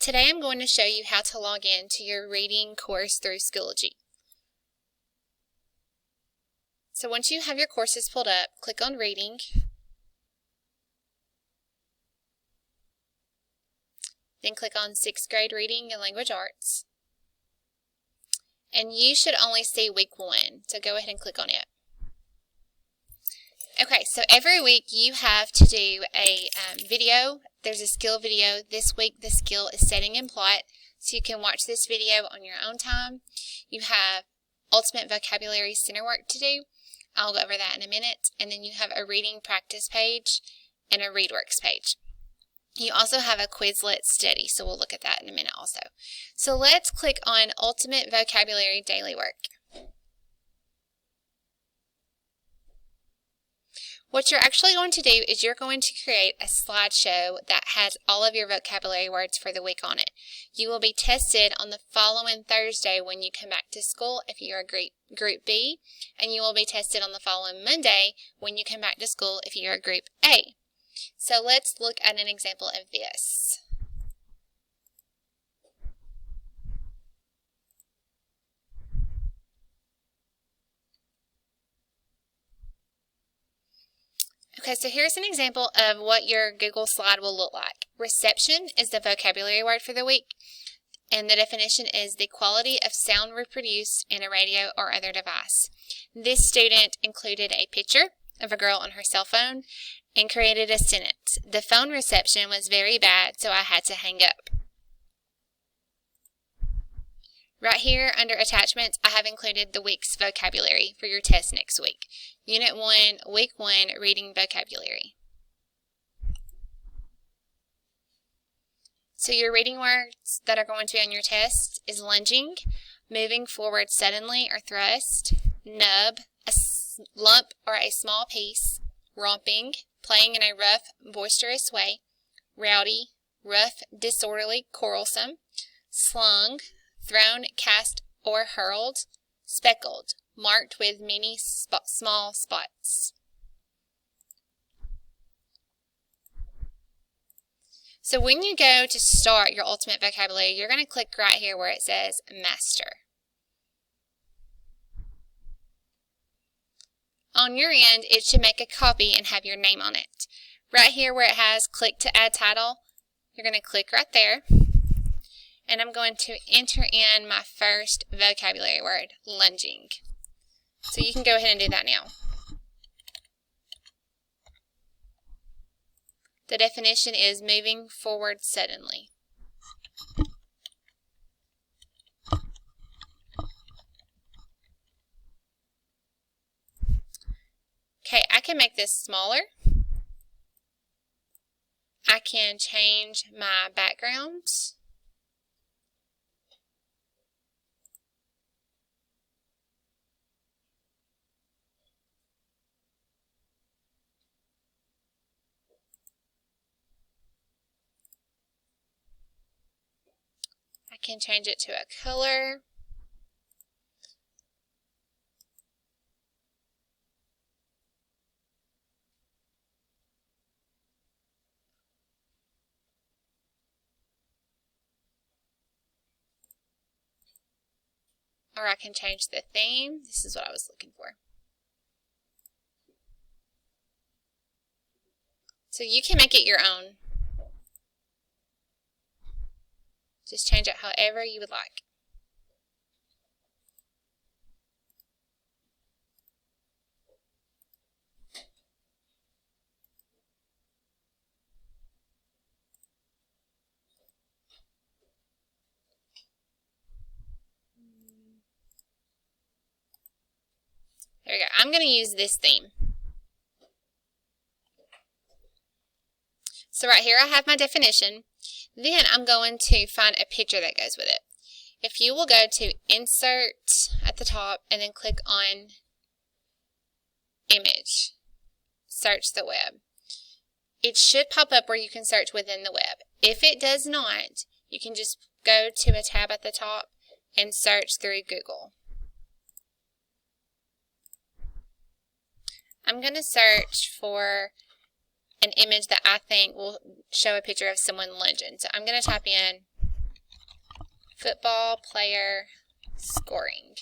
Today I'm going to show you how to log in to your reading course through Schoology. So once you have your courses pulled up, click on Reading. Then click on 6th grade Reading and Language Arts. And you should only see week 1, so go ahead and click on it. Okay, so every week you have to do a video. There's a skill video. This week the skill is setting and plot, so you can watch this video on your own time. You have ultimate vocabulary center work to do. I'll go over that in a minute. And then you have a reading practice page and a ReadWorks page. You also have a Quizlet study, so we'll look at that in a minute also. So let's click on Ultimate Vocabulary Daily Work. What you're actually going to do is you're going to create a slideshow that has all of your vocabulary words for the week on it. You will be tested on the following Thursday when you come back to school if you're a Group B, and you will be tested on the following Monday when you come back to school if you're a Group A. So let's look at an example of this. Okay, so here's an example of what your Google slide will look like. Reception is the vocabulary word for the week, and the definition is the quality of sound reproduced in a radio or other device. This student included a picture of a girl on her cell phone and created a sentence. The phone reception was very bad, so I had to hang up. Right here under attachments, I have included the week's vocabulary for your test next week. Unit 1, Week 1, Reading Vocabulary. So your reading words that are going to be on your test is lunging, moving forward suddenly or thrust, nub, a lump or a small piece, romping, playing in a rough, boisterous way, rowdy, rough, disorderly, quarrelsome, slung, thrown, cast, or hurled, speckled, marked with many small spots. So when you go to start your ultimate vocabulary, you're going to click right here where it says Master. On your end, it should make a copy and have your name on it. Right here where it has Click to Add Title, you're going to click right there. And I'm going to enter in my first vocabulary word, lunging. So you can go ahead and do that now. The definition is moving forward suddenly. Okay, I can make this smaller. I can change my background. I can change it to a color. Or I can change the theme. This is what I was looking for. So you can make it your own. Just change it however you would like. There we go. I'm going to use this theme. So right here I have my definition. Then I'm going to find a picture that goes with it. If you will go to Insert at the top and then click on Image, search the web. It should pop up where you can search within the web. If it does not, you can just go to a tab at the top and search through Google. I'm going to search for an image that I think will show a picture of someone lunging. So I'm going to type in Football player scoring.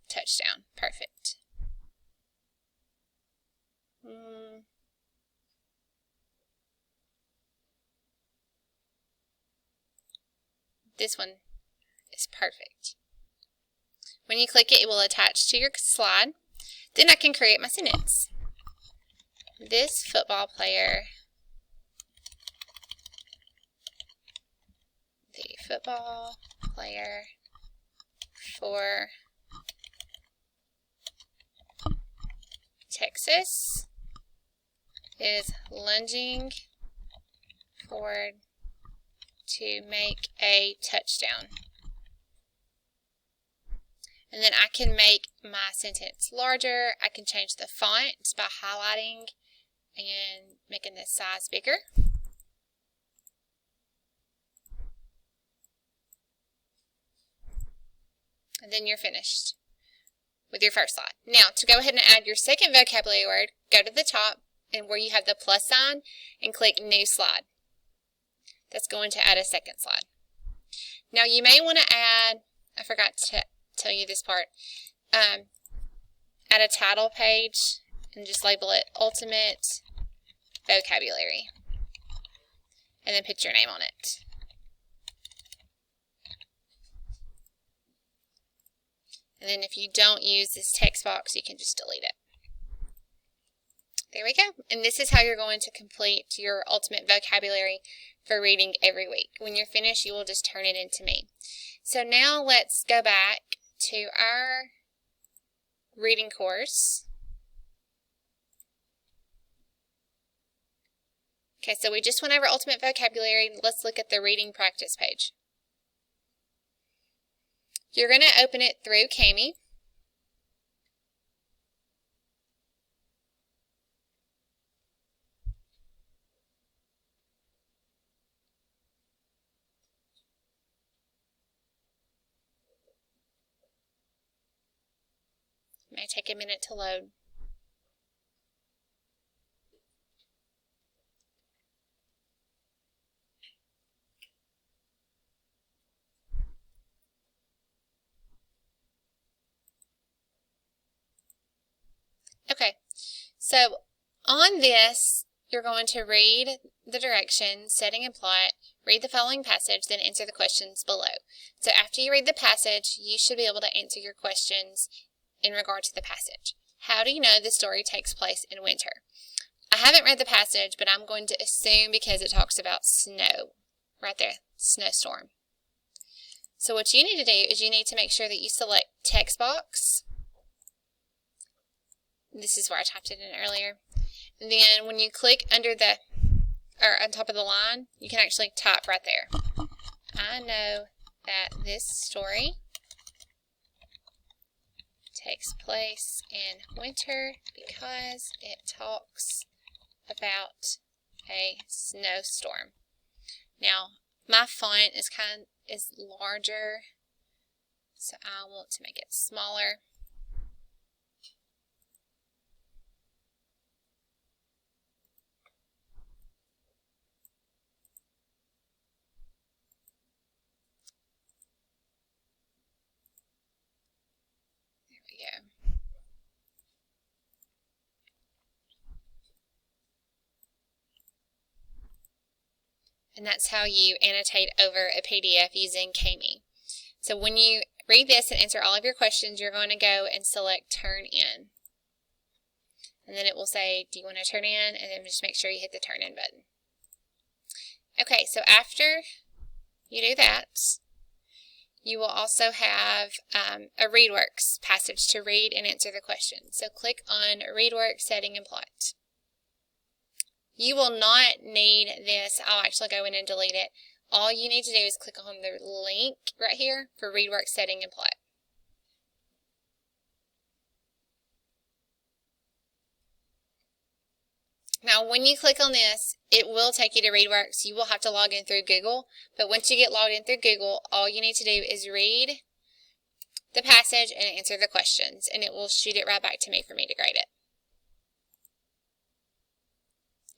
Touchdown. Perfect. This one is perfect. When you click it, it will attach to your slide. Then I can create my sentence. This football player, the football player for Texas is lunging forward to make a touchdown. And then I can make my sentence larger. I can change the font by highlighting and making this size bigger. And then you're finished with your first slide. Now, to go ahead and add your second vocabulary word, go to the top and where you have the plus sign and click New Slide. That's going to add a second slide. Now, you may want to add, I forgot to tell you this part, add a title page and just label it Ultimate Vocabulary. And then put your name on it. And then if you don't use this text box, you can just delete it. There we go. And this is how you're going to complete your ultimate vocabulary for reading every week. When you're finished, you will just turn it into me. So now let's go back to our reading course. Okay, so we just went over ultimate vocabulary. Let's look at the reading practice page. You're going to open it through Kami. It may take a minute to load. Okay, so on this, you're going to read the directions, setting and plot, read the following passage, then answer the questions below. So after you read the passage, you should be able to answer your questions in regard to the passage. How do you know the story takes place in winter? I haven't read the passage, but I'm going to assume because it talks about snow. Right there, snowstorm. So what you need to do is you need to make sure that you select text box. This is where I typed it in earlier. And then when you click under the, or on top of the line, you can actually type right there. I know that this story takes place in winter because it talks about a snowstorm. Now, my font is larger, so I want to make it smaller. Go. And that's how you annotate over a PDF using Kami. So when you read this and answer all of your questions, you're going to go and select Turn In. And then it will say, do you want to turn in? And then just make sure you hit the Turn In button. Okay, so after you do that, you will also have a ReadWorks passage to read and answer the question. So click on ReadWorks, Setting and Plot. You will not need this. I'll actually go in and delete it. All you need to do is click on the link right here for ReadWorks, Setting and Plot. Now, when you click on this, it will take you to ReadWorks. You will have to log in through Google, but once you get logged in through Google, all you need to do is read the passage and answer the questions, and it will shoot it right back to me for me to grade it.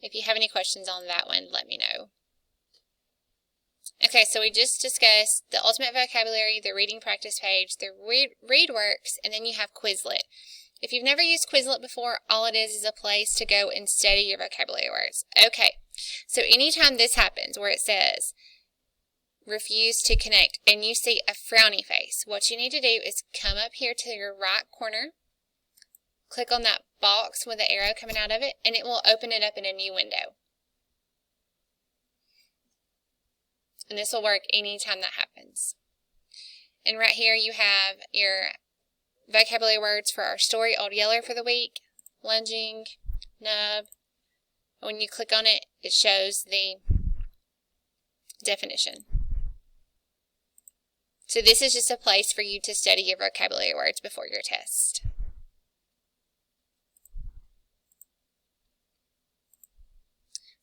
If you have any questions on that one, let me know. Okay, so we just discussed the Ultimate Vocabulary, the reading practice page, the ReadWorks, and then you have Quizlet. If you've never used Quizlet before, all it is a place to go and study your vocabulary words. Okay, so anytime this happens where it says refuse to connect and you see a frowny face, what you need to do is come up here to your right corner, click on that box with the arrow coming out of it, and it will open it up in a new window. And this will work anytime that happens. And right here you have your vocabulary words for our story, Old Yeller for the week, lunging, nub. When you click on it, it shows the definition. So this is just a place for you to study your vocabulary words before your test.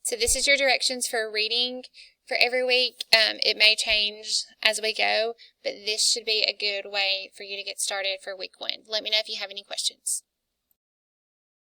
So this is your directions for reading for every week. It may change as we go, but this should be a good way for you to get started for week 1. Let me know if you have any questions.